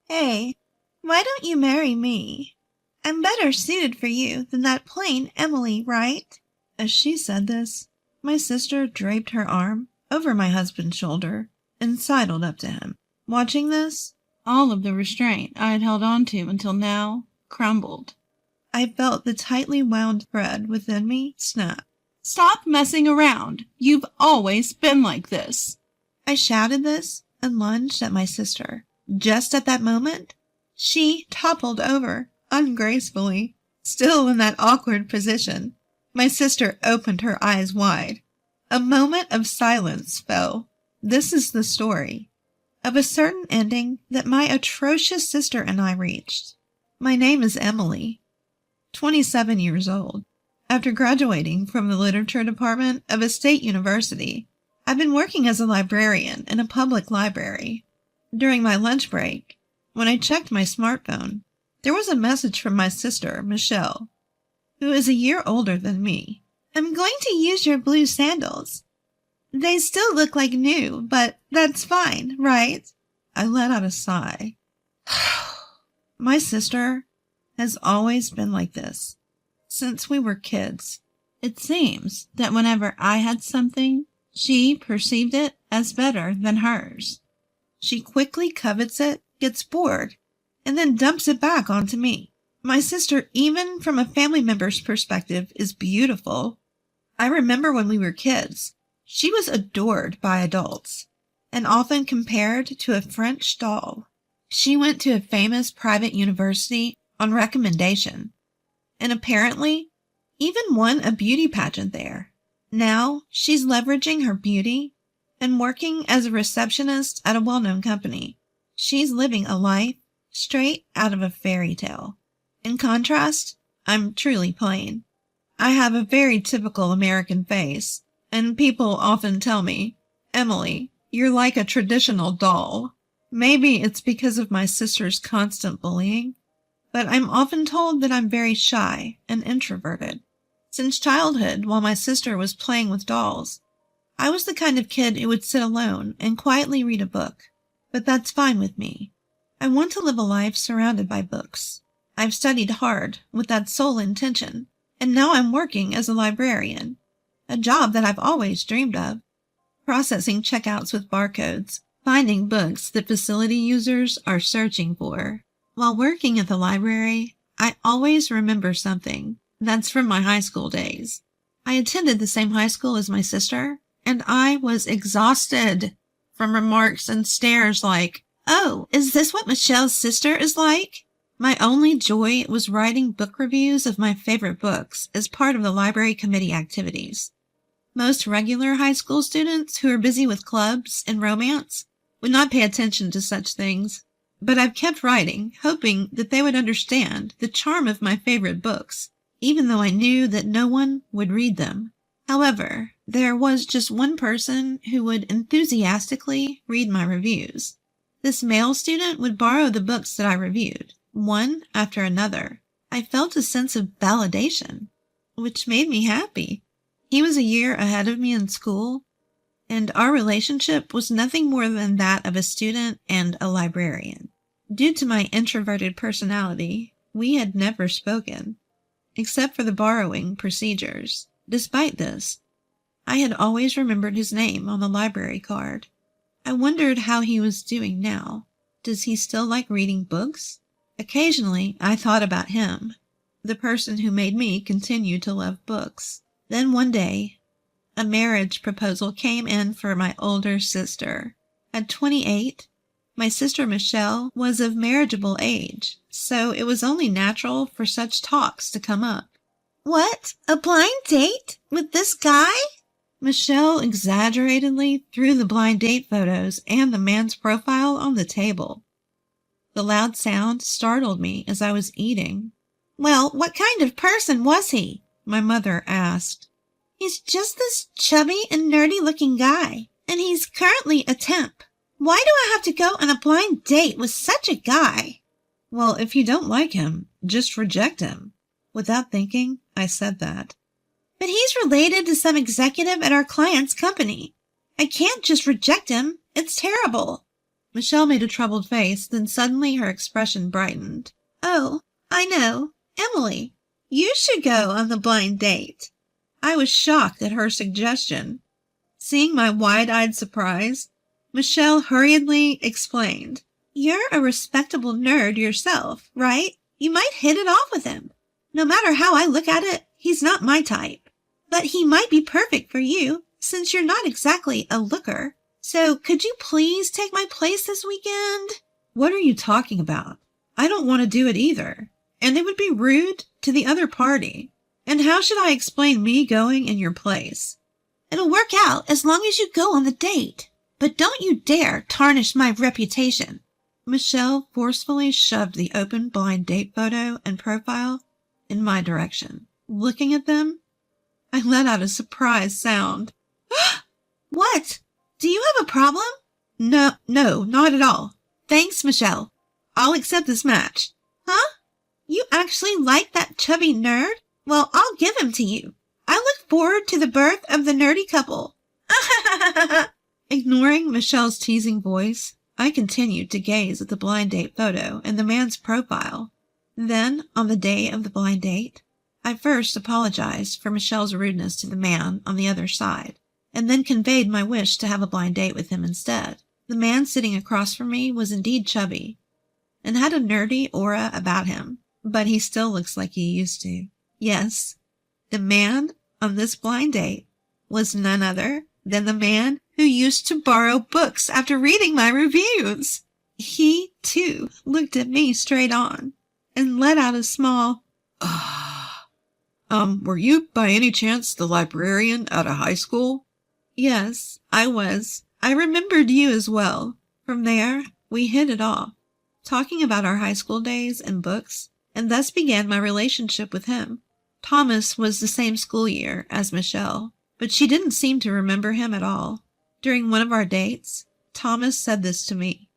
Hey, why don't you marry me? I'm better suited for you than that plain Emily, right? As she said this, my sister draped her arm over my husband's shoulder and sidled up to him. Watching this, all of the restraint I had held on to until now crumbled. I felt the tightly wound thread within me snap. Stop messing around. You've always been like this. I shouted this and lunged at my sister. Just at that moment, she toppled over ungracefully, still in that awkward position. My sister opened her eyes wide. A moment of silence fell. This is the story of a certain ending that my atrocious sister and I reached. My name is Emily, 27 years old. After graduating from the literature department of a state university, I've been working as a librarian in a public library. During my lunch break, when I checked my smartphone, there was a message from my sister, Michelle, who is a year older than me. I'm going to use your blue sandals. They still look like new, but that's fine, right? I let out a sigh. My sister has always been like this, since we were kids. It seems that whenever I had something, she perceived it as better than hers. She quickly covets it, gets bored, and then dumps it back onto me. My sister, even from a family member's perspective, is beautiful. I remember when we were kids, she was adored by adults and often compared to a French doll. She went to a famous private university on recommendation, and apparently even won a beauty pageant there. Now she's leveraging her beauty and working as a receptionist at a well-known company. She's living a life straight out of a fairy tale. In contrast, I'm truly plain. I have a very typical American face, and people often tell me, Emily, you're like a traditional doll. Maybe it's because of my sister's constant bullying, but I'm often told that I'm very shy and introverted. Since childhood, while my sister was playing with dolls, I was the kind of kid who would sit alone and quietly read a book, but that's fine with me. I want to live a life surrounded by books. I've studied hard with that sole intention, and now I'm working as a librarian, a job that I've always dreamed of, processing checkouts with barcodes, finding books that facility users are searching for. While working at the library, I always remember something that's from my high school days. I attended the same high school as my sister, and I was exhausted from remarks and stares like, "Oh, is this what Michelle's sister is like?" My only joy was writing book reviews of my favorite books as part of the library committee activities. Most regular high school students who are busy with clubs and romance would not pay attention to such things, but I've kept writing, hoping that they would understand the charm of my favorite books, even though I knew that no one would read them. However, there was just one person who would enthusiastically read my reviews. This male student would borrow the books that I reviewed, one after another. I felt a sense of validation, which made me happy. He was a year ahead of me in school, and our relationship was nothing more than that of a student and a librarian. Due to my introverted personality, we had never spoken, except for the borrowing procedures. Despite this, I had always remembered his name on the library card. I wondered how he was doing now. Does he still like reading books? Occasionally, I thought about him, the person who made me continue to love books. Then one day, a marriage proposal came in for my older sister. At 28, my sister Michelle was of marriageable age, so it was only natural for such talks to come up. "What? A blind date? With this guy?" Michelle exaggeratedly threw the blind date photos and the man's profile on the table. The loud sound startled me as I was eating. "Well, what kind of person was he?" my mother asked. "He's just this chubby and nerdy-looking guy, and he's currently a temp. Why do I have to go on a blind date with such a guy?" "Well, if you don't like him, just reject him." Without thinking, I said that. "But he's related to some executive at our client's company. I can't just reject him. It's terrible." Michelle made a troubled face, then suddenly her expression brightened. Oh, I know. Emily, you should go on the blind date. I was shocked at her suggestion. Seeing my wide-eyed surprise, Michelle hurriedly explained. You're a respectable nerd yourself, right? You might hit it off with him. No matter how I look at it, he's not my type. But he might be perfect for you, since you're not exactly a looker. So could you please take my place this weekend? What are you talking about? I don't want to do it either. And it would be rude to the other party. And how should I explain me going in your place? It'll work out as long as you go on the date. But don't you dare tarnish my reputation. Michelle forcefully shoved the open blind date photo and profile in my direction. Looking at them, I let out a surprised sound. What? Do you have a problem? No, not at all. Thanks, Michelle. I'll accept this match. Huh? You actually like that chubby nerd? Well, I'll give him to you. I look forward to the birth of the nerdy couple. Ignoring Michelle's teasing voice, I continued to gaze at the blind date photo and the man's profile. Then, on the day of the blind date, I first apologized for Michelle's rudeness to the man on the other side, and then conveyed my wish to have a blind date with him instead. The man sitting across from me was indeed chubby, and had a nerdy aura about him, but he still looks like he used to. Yes, the man on this blind date was none other than the man who used to borrow books after reading my reviews. He, too, looked at me straight on and let out a small, were you by any chance the librarian at a high school? Yes, I was. I remembered you as well. From there, we hit it off, talking about our high school days and books, and thus began my relationship with him. Thomas was the same school year as Michelle, but she didn't seem to remember him at all. During one of our dates, Thomas said this to me.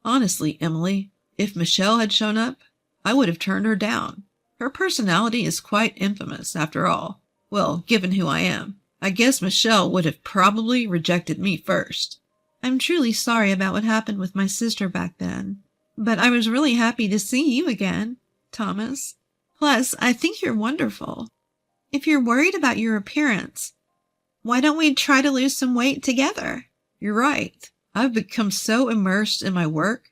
Honestly, Emily, if Michelle had shown up, I would have turned her down. Her personality is quite infamous, after all. Well, given who I am, I guess Michelle would have probably rejected me first. I'm truly sorry about what happened with my sister back then, but I was really happy to see you again, Thomas. Plus, I think you're wonderful. If you're worried about your appearance, why don't we try to lose some weight together? You're right. I've become so immersed in my work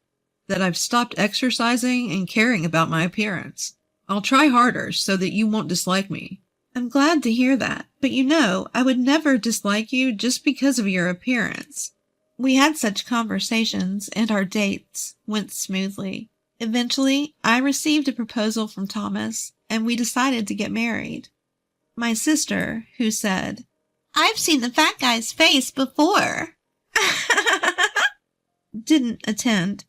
that I've stopped exercising and caring about my appearance. I'll try harder so that you won't dislike me. I'm glad to hear that, but you know, I would never dislike you just because of your appearance. We had such conversations, and our dates went smoothly. Eventually, I received a proposal from Thomas, and we decided to get married. My sister, who said, I've seen the fat guy's face before, didn't attend,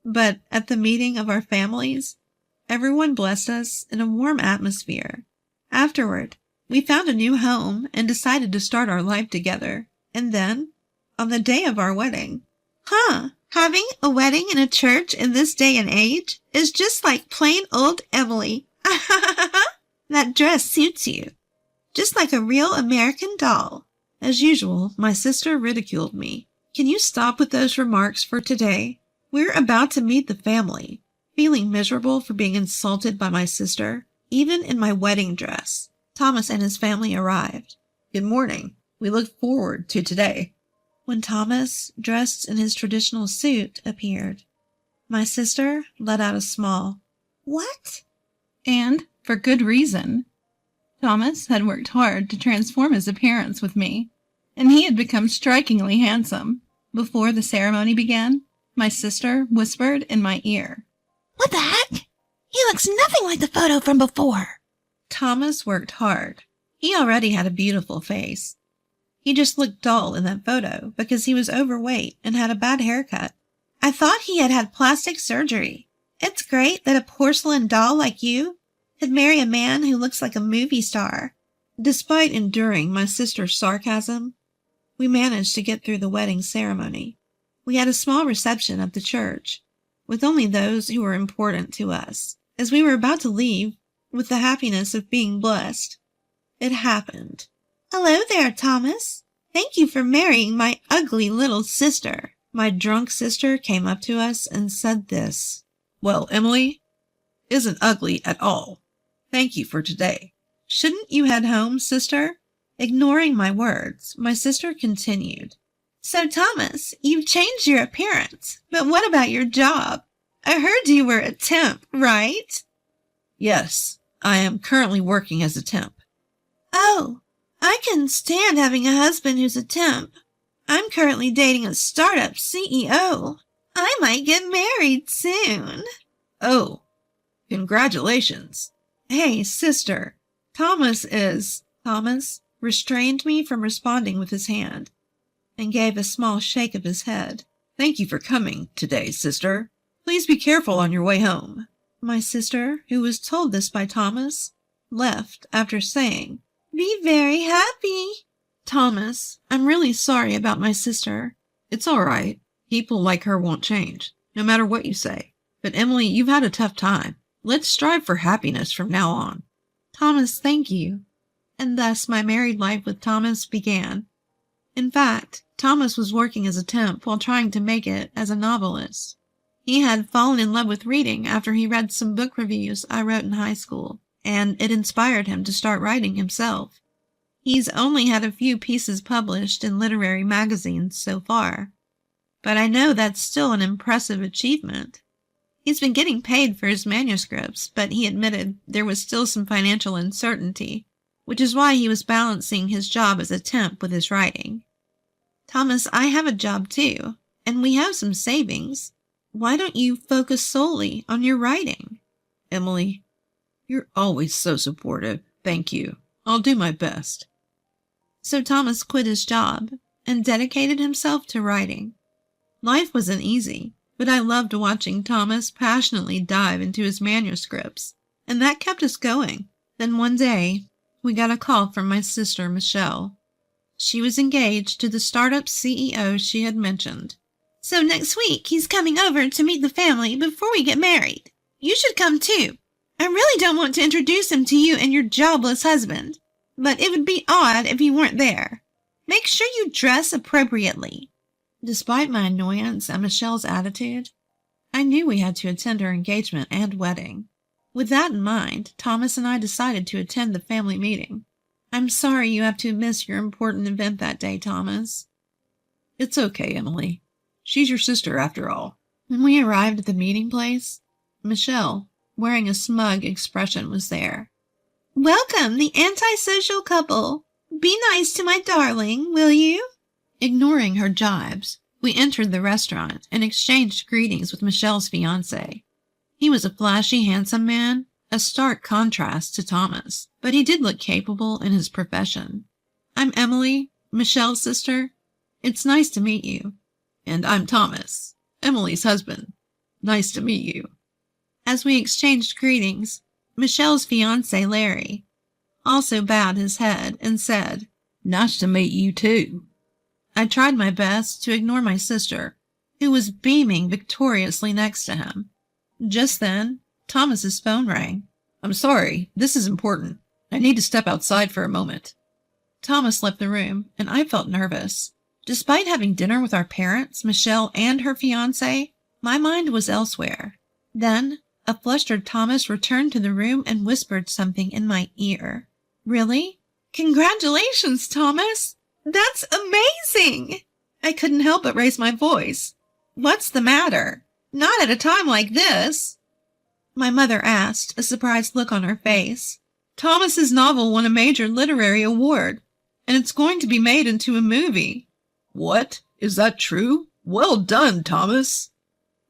but at the meeting of our families, everyone blessed us in a warm atmosphere. Afterward, we found a new home and decided to start our life together. And then, on the day of our wedding, having a wedding in a church in this day and age is just like plain old Emily. That dress suits you, just like a real American doll. As usual, my sister ridiculed me. Can you stop with those remarks for today? We're about to meet the family. Feeling miserable for being insulted by my sister, even in my wedding dress, Thomas and his family arrived. Good morning. We look forward to today. When Thomas, dressed in his traditional suit, appeared, my sister let out a small, "What?" And for good reason. Thomas had worked hard to transform his appearance with me, and he had become strikingly handsome. Before the ceremony began, my sister whispered in my ear, "What the heck? He looks nothing like the photo from before." Thomas worked hard. He already had a beautiful face. He just looked dull in that photo because he was overweight and had a bad haircut. I thought he had had plastic surgery. It's great that a porcelain doll like you could marry a man who looks like a movie star. Despite enduring my sister's sarcasm, we managed to get through the wedding ceremony. We had a small reception at the church, with only those who were important to us. As we were about to leave, with the happiness of being blessed, it happened. Hello there, Thomas. Thank you for marrying my ugly little sister. My drunk sister came up to us and said this. "Well, Emily isn't ugly at all. Thank you for today. Shouldn't you head home, sister?" Ignoring my words, my sister continued. "So, Thomas, you've changed your appearance, but what about your job? I heard you were a temp, right?" "Yes, I am currently working as a temp." "Oh, I can stand having a husband who's a temp. I'm currently dating a startup CEO. I might get married soon." "Oh, congratulations." "Hey, sister, Thomas restrained me from responding with his hand and gave a small shake of his head. "Thank you for coming today, sister. Please be careful on your way home." My sister, who was told this by Thomas, left after saying, "Be very happy." "Thomas, I'm really sorry about my sister." "It's all right. People like her won't change, no matter what you say. But Emily, you've had a tough time. Let's strive for happiness from now on." "Thomas, thank you." And thus my married life with Thomas began. In fact, Thomas was working as a temp while trying to make it as a novelist. He had fallen in love with reading after he read some book reviews I wrote in high school, and it inspired him to start writing himself. He's only had a few pieces published in literary magazines so far, but I know that's still an impressive achievement. He's been getting paid for his manuscripts, but he admitted there was still some financial uncertainty, which is why he was balancing his job as a temp with his writing. "Thomas, I have a job too, and we have some savings. Why don't you focus solely on your writing?" "Emily, you're always so supportive. Thank you. I'll do my best." So Thomas quit his job and dedicated himself to writing. Life wasn't easy, but I loved watching Thomas passionately dive into his manuscripts, and that kept us going. Then one day, we got a call from my sister, Michelle. She was engaged to the startup CEO she had mentioned. "So next week, he's coming over to meet the family before we get married. You should come too. I really don't want to introduce him to you and your jobless husband, but it would be odd if he weren't there. Make sure you dress appropriately." Despite my annoyance at Michelle's attitude, I knew we had to attend her engagement and wedding. With that in mind, Thomas and I decided to attend the family meeting. "I'm sorry you have to miss your important event that day, Thomas." "It's okay, Emily. She's your sister after all." When we arrived at the meeting place, Michelle, wearing a smug expression, was there. "Welcome, the antisocial couple. Be nice to my darling, will you?" Ignoring her jibes, we entered the restaurant and exchanged greetings with Michelle's fiancé. He was a flashy, handsome man, a stark contrast to Thomas, but he did look capable in his profession. "I'm Emily, Michelle's sister. It's nice to meet you." "And I'm Thomas, Emily's husband. Nice to meet you." As we exchanged greetings, Michelle's fiancé, Larry, also bowed his head and said, "Nice to meet you too." I tried my best to ignore my sister, who was beaming victoriously next to him. Just then, Thomas's phone rang. "I'm sorry, this is important. I need to step outside for a moment." Thomas left the room, and I felt nervous. Despite having dinner with our parents, Michelle, and her fiancé, my mind was elsewhere. Then, a flustered Thomas returned to the room and whispered something in my ear. "Really? Congratulations, Thomas! That's amazing!" I couldn't help but raise my voice. "What's the matter? Not at a time like this!" My mother asked, a surprised look on her face. "Thomas's novel won a major literary award, and it's going to be made into a movie." "What? Is that true? Well done, Thomas."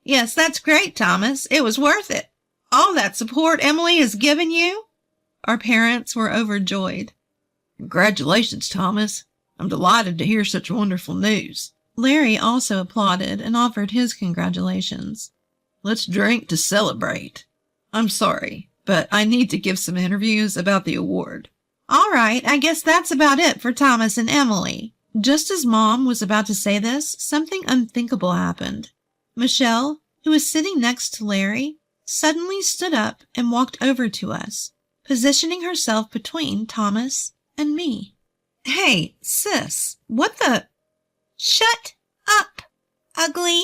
"Yes, that's great, Thomas. It was worth it. All that support Emily has given you." Our parents were overjoyed. "Congratulations, Thomas. I'm delighted to hear such wonderful news." Larry also applauded and offered his congratulations. "Let's drink to celebrate. I'm sorry, but I need to give some interviews about the award." "All right, I guess that's about it for Thomas and Emily." Just as Mom was about to say this, something unthinkable happened. Michelle, who was sitting next to Larry, suddenly stood up and walked over to us, positioning herself between Thomas and me. "Hey, sis, what the—" "Shut up! ugly.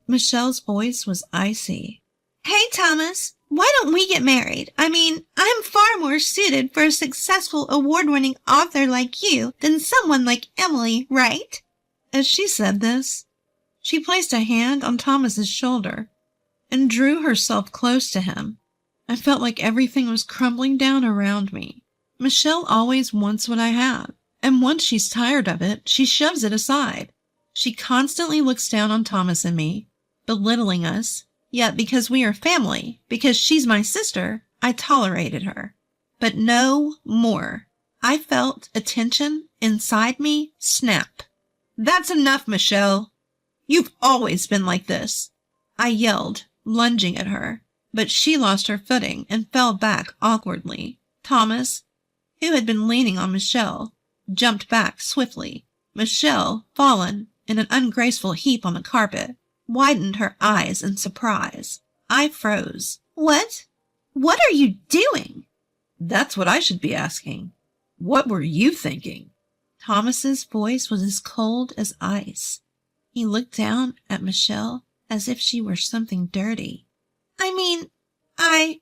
Michelle's voice was icy. Hey, Thomas, why don't we get married? I mean, I'm far more suited for a successful award-winning author like you than someone like Emily, right? As she said this, she placed a hand on Thomas's shoulder and drew herself close to him. I felt like everything was crumbling down around me. Michelle always wants what I have, and once she's tired of it, she shoves it aside. She constantly looks down on Thomas and me, belittling us, yet because we are family, because she's my sister, I tolerated her. But no more. I felt a tension inside me snap. That's enough, Michelle. You've always been like this. I yelled, lunging at her, but she lost her footing and fell back awkwardly. Thomas, who had been leaning on Michelle, jumped back swiftly. Michelle, fallen in an ungraceful heap on the carpet, widened her eyes in surprise. I froze. What? What are you doing? That's what I should be asking. What were you thinking? Thomas's voice was as cold as ice. He looked down at Michelle as if she were something dirty. I mean, I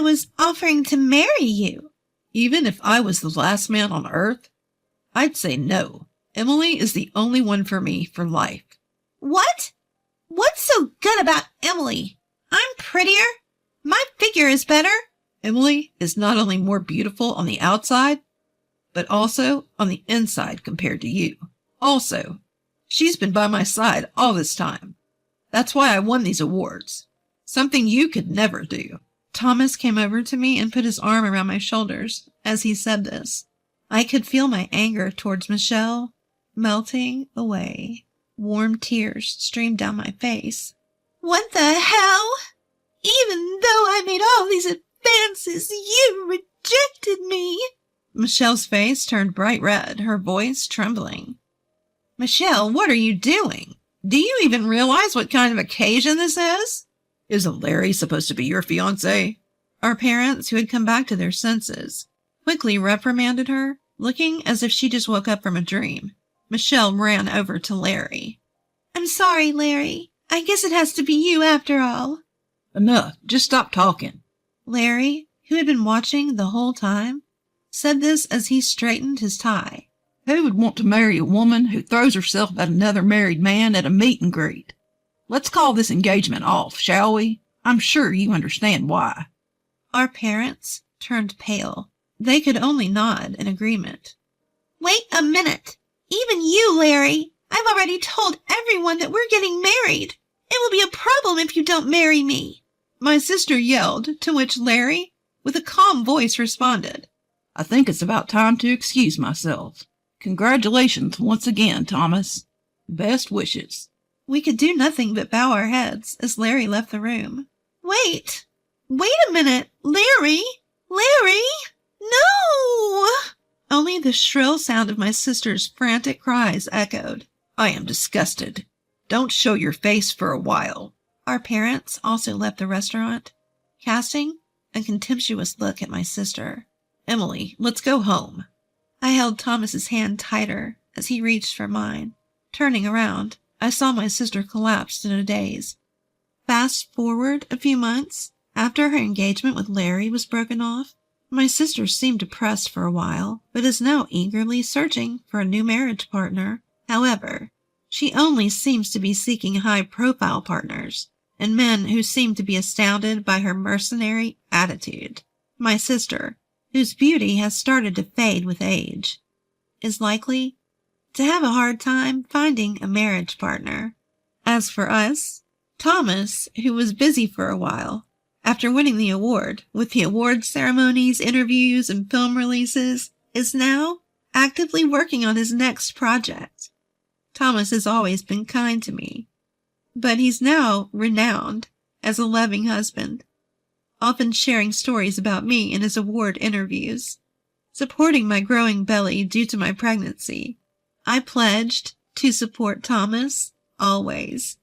was offering to marry you. Even if I was the last man on earth, I'd say no. Emily is the only one for me for life. What? What's so good about Emily? I'm prettier. My figure is better. Emily is not only more beautiful on the outside, but also on the inside compared to you. Also, she's been by my side all this time. That's why I won these awards. Something you could never do. Thomas came over to me and put his arm around my shoulders as he said this. I could feel my anger towards Michelle melting away. Warm tears streamed down my face. What the hell? Even though I made all these advances, you rejected me. Michelle's face turned bright red, her voice trembling. Michelle, what are you doing? Do you even realize what kind of occasion this is? Isn't Larry supposed to be your fiancé? Our parents, who had come back to their senses, quickly reprimanded her, looking as if she just woke up from a dream. Michelle ran over to Larry. I'm sorry, Larry. I guess it has to be you after all. Enough. Just stop talking. Larry, who had been watching the whole time, said this as he straightened his tie. Who would want to marry a woman who throws herself at another married man at a meet and greet? Let's call this engagement off, shall we? I'm sure you understand why. Our parents turned pale. They could only nod in agreement. Wait a minute. Even you, Larry. I've already told everyone that we're getting married. It will be a problem if you don't marry me. My sister yelled, to which Larry, with a calm voice, responded, I think it's about time to excuse myself. Congratulations once again, Thomas. Best wishes. We could do nothing but bow our heads as Larry left the room. Wait a minute. Larry? Larry? No! Only the shrill sound of my sister's frantic cries echoed. I am disgusted. Don't show your face for a while. Our parents also left the restaurant, casting a contemptuous look at my sister. Emily, let's go home. I held Thomas's hand tighter as he reached for mine. Turning around, I saw my sister collapsed in a daze. Fast forward a few months, after her engagement with Larry was broken off, my sister seemed depressed for a while, but is now eagerly searching for a new marriage partner. However, she only seems to be seeking high-profile partners, and men who seem to be astounded by her mercenary attitude. My sister, whose beauty has started to fade with age, is likely to have a hard time finding a marriage partner. As for us, Thomas, who was busy for a while, after winning the award, with the award ceremonies, interviews, and film releases, is now actively working on his next project. Thomas has always been kind to me, but he's now renowned as a loving husband, often sharing stories about me in his award interviews. Supporting my growing belly due to my pregnancy, I pledged to support Thomas always.